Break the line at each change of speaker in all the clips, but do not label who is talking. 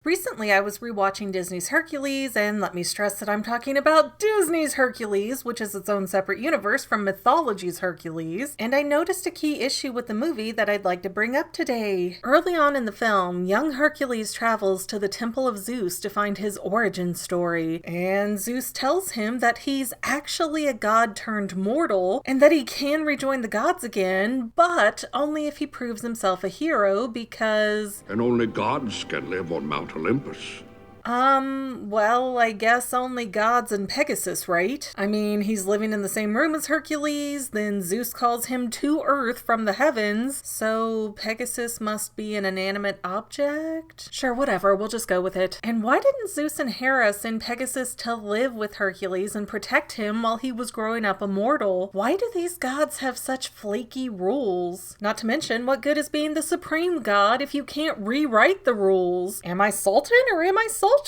Recently, I was rewatching Disney's Hercules, and let me stress that I'm talking about Disney's Hercules, which is its own separate universe from mythology's Hercules, and I noticed a key issue with the movie that I'd like to bring up today. Early on in the film, young Hercules travels to the Temple of Zeus to find his origin story, and Zeus tells him that he's actually a god turned mortal, and that he can rejoin the gods again, but only if he proves himself a hero because...
And only gods can live on Mount Olympus.
Well, I guess only gods and Pegasus, right? I mean, he's living in the same room as Hercules, then Zeus calls him to Earth from the heavens, so Pegasus must be an inanimate object? Sure, whatever, we'll just go with it. And why didn't Zeus and Hera send Pegasus to live with Hercules and protect him while he was growing up immortal? Why do these gods have such flaky rules? Not to mention, what good is being the supreme god if you can't rewrite the rules? Am I Sultan or am I Sultan?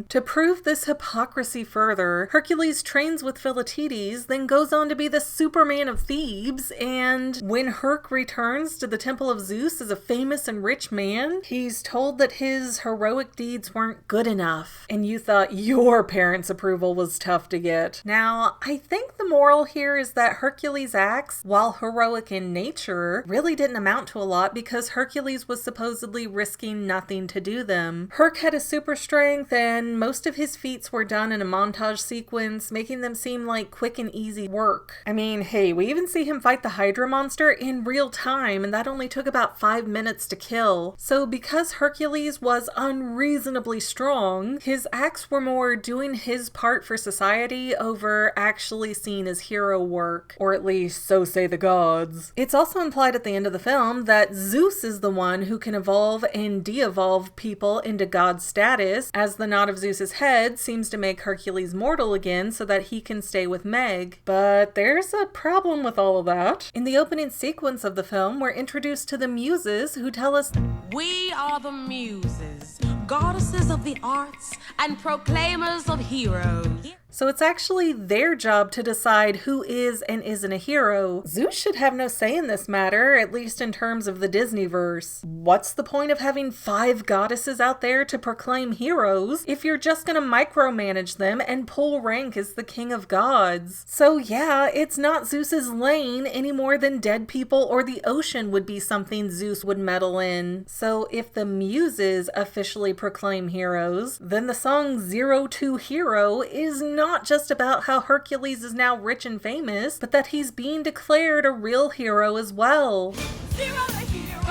To prove this hypocrisy further, Hercules trains with Philoctetes, then goes on to be the Superman of Thebes, and when Herc returns to the Temple of Zeus as a famous and rich man, he's told that his heroic deeds weren't good enough, and you thought your parents' approval was tough to get. Now, I think the moral here is that Hercules' acts, while heroic in nature, really didn't amount to a lot because Hercules was supposedly risking nothing to do them. Herc had a super strength, and most of his feats were done in a montage sequence, making them seem like quick and easy work. I mean, hey, we even see him fight the Hydra monster in real time, and that only took about 5 minutes to kill. So because Hercules was unreasonably strong, his acts were more doing his part for society over actually seen as hero work. Or at least, so say the gods. It's also implied at the end of the film that Zeus is the one who can evolve and de-evolve people into god status, as the nod of Zeus's head seems to make Hercules mortal again so that he can stay with Meg. But there's a problem with all of that. In the opening sequence of the film, we're introduced to the Muses who tell us,
"We are the Muses, goddesses of the arts and proclaimers of heroes."
So it's actually their job to decide who is and isn't a hero. Zeus should have no say in this matter, at least in terms of the Disneyverse. What's the point of having 5 goddesses out there to proclaim heroes if you're just gonna micromanage them and pull rank as the king of gods? So yeah, it's not Zeus's lane any more than dead people or the ocean would be something Zeus would meddle in. So if the Muses officially proclaim heroes, then the song Zero to Hero is not just about how Hercules is now rich and famous, but that he's being declared a real hero as well.
Zero to hero,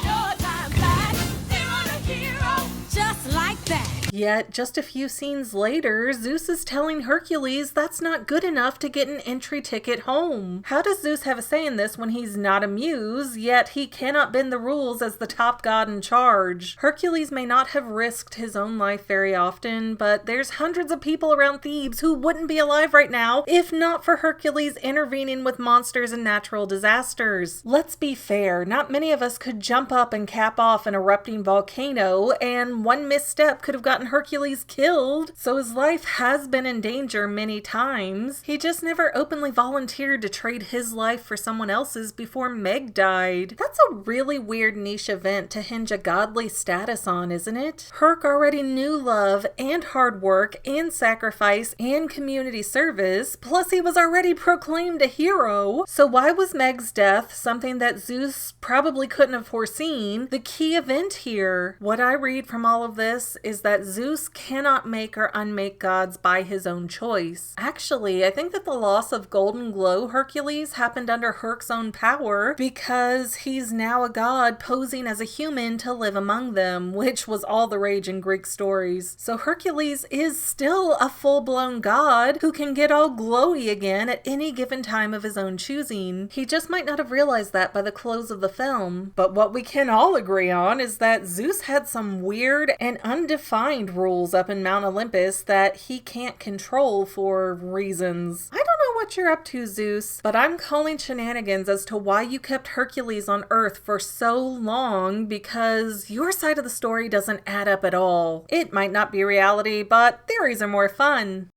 no time back. Zero to hero, just like that.
Yet, just a few scenes later, Zeus is telling Hercules that's not good enough to get an entry ticket home. How does Zeus have a say in this when he's not a muse, yet he cannot bend the rules as the top god in charge? Hercules may not have risked his own life very often, but there's hundreds of people around Thebes who wouldn't be alive right now if not for Hercules intervening with monsters and natural disasters. Let's be fair, not many of us could jump up and cap off an erupting volcano, and one misstep could have gotten Hercules killed, so his life has been in danger many times. He just never openly volunteered to trade his life for someone else's before Meg died. That's a really weird niche event to hinge a godly status on, isn't it? Herc already knew love and hard work and sacrifice and community service, plus he was already proclaimed a hero. So why was Meg's death, something that Zeus probably couldn't have foreseen, the key event here? What I read from all of this is that Zeus cannot make or unmake gods by his own choice. Actually, I think that the loss of Golden Glow Hercules happened under Herc's own power because he's now a god posing as a human to live among them, which was all the rage in Greek stories. So Hercules is still a full-blown god who can get all glowy again at any given time of his own choosing. He just might not have realized that by the close of the film. But what we can all agree on is that Zeus had some weird and undefined rules up in Mount Olympus that he can't control for reasons. I don't know what you're up to, Zeus, but I'm calling shenanigans as to why you kept Hercules on Earth for so long because your side of the story doesn't add up at all. It might not be reality, but theories are more fun.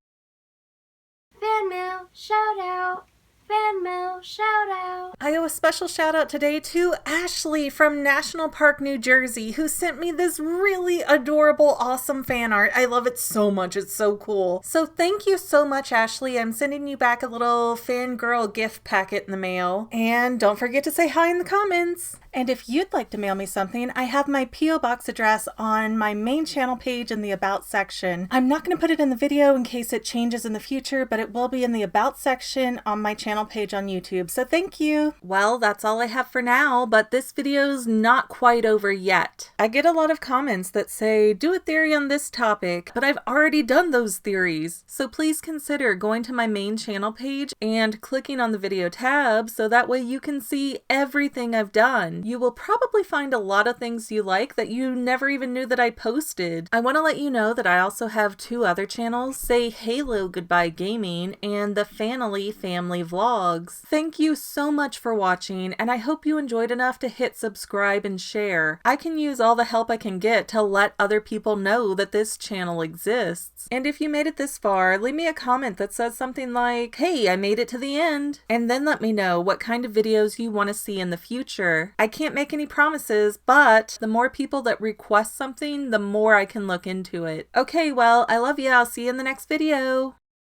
Fan mail, shout out. fan mail shout out.
I owe a special shout out today to Ashley from National Park, New Jersey, who sent me this really adorable, awesome fan art. I love it so much. It's so cool. So thank you so much, Ashley. I'm sending you back a little Fangirl gift packet in the mail. And don't forget to say hi in the comments. And if you'd like to mail me something, I have my P.O. Box address on my main channel page in the About section. I'm not going to put it in the video in case it changes in the future, but it will be in the About section on my channel page on YouTube. So thank you. Well, that's all I have for now, but this video's not quite over yet. I get a lot of comments that say, do a theory on this topic, but I've already done those theories. So please consider going to my main channel page and clicking on the video tab so that way you can see everything I've done. You will probably find a lot of things you like that you never even knew that I posted. I want to let you know that I also have two other channels, Say Halo Goodbye Gaming and the Fanily Family Vlogs. Thank you so much for watching, and I hope you enjoyed enough to hit subscribe and share. I can use all the help I can get to let other people know that this channel exists. And if you made it this far, leave me a comment that says something like, hey, I made it to the end. And then let me know what kind of videos you want to see in the future. I can't make any promises, but the more people that request something, the more I can look into it. Okay, well, I love you. I'll see you in the next video.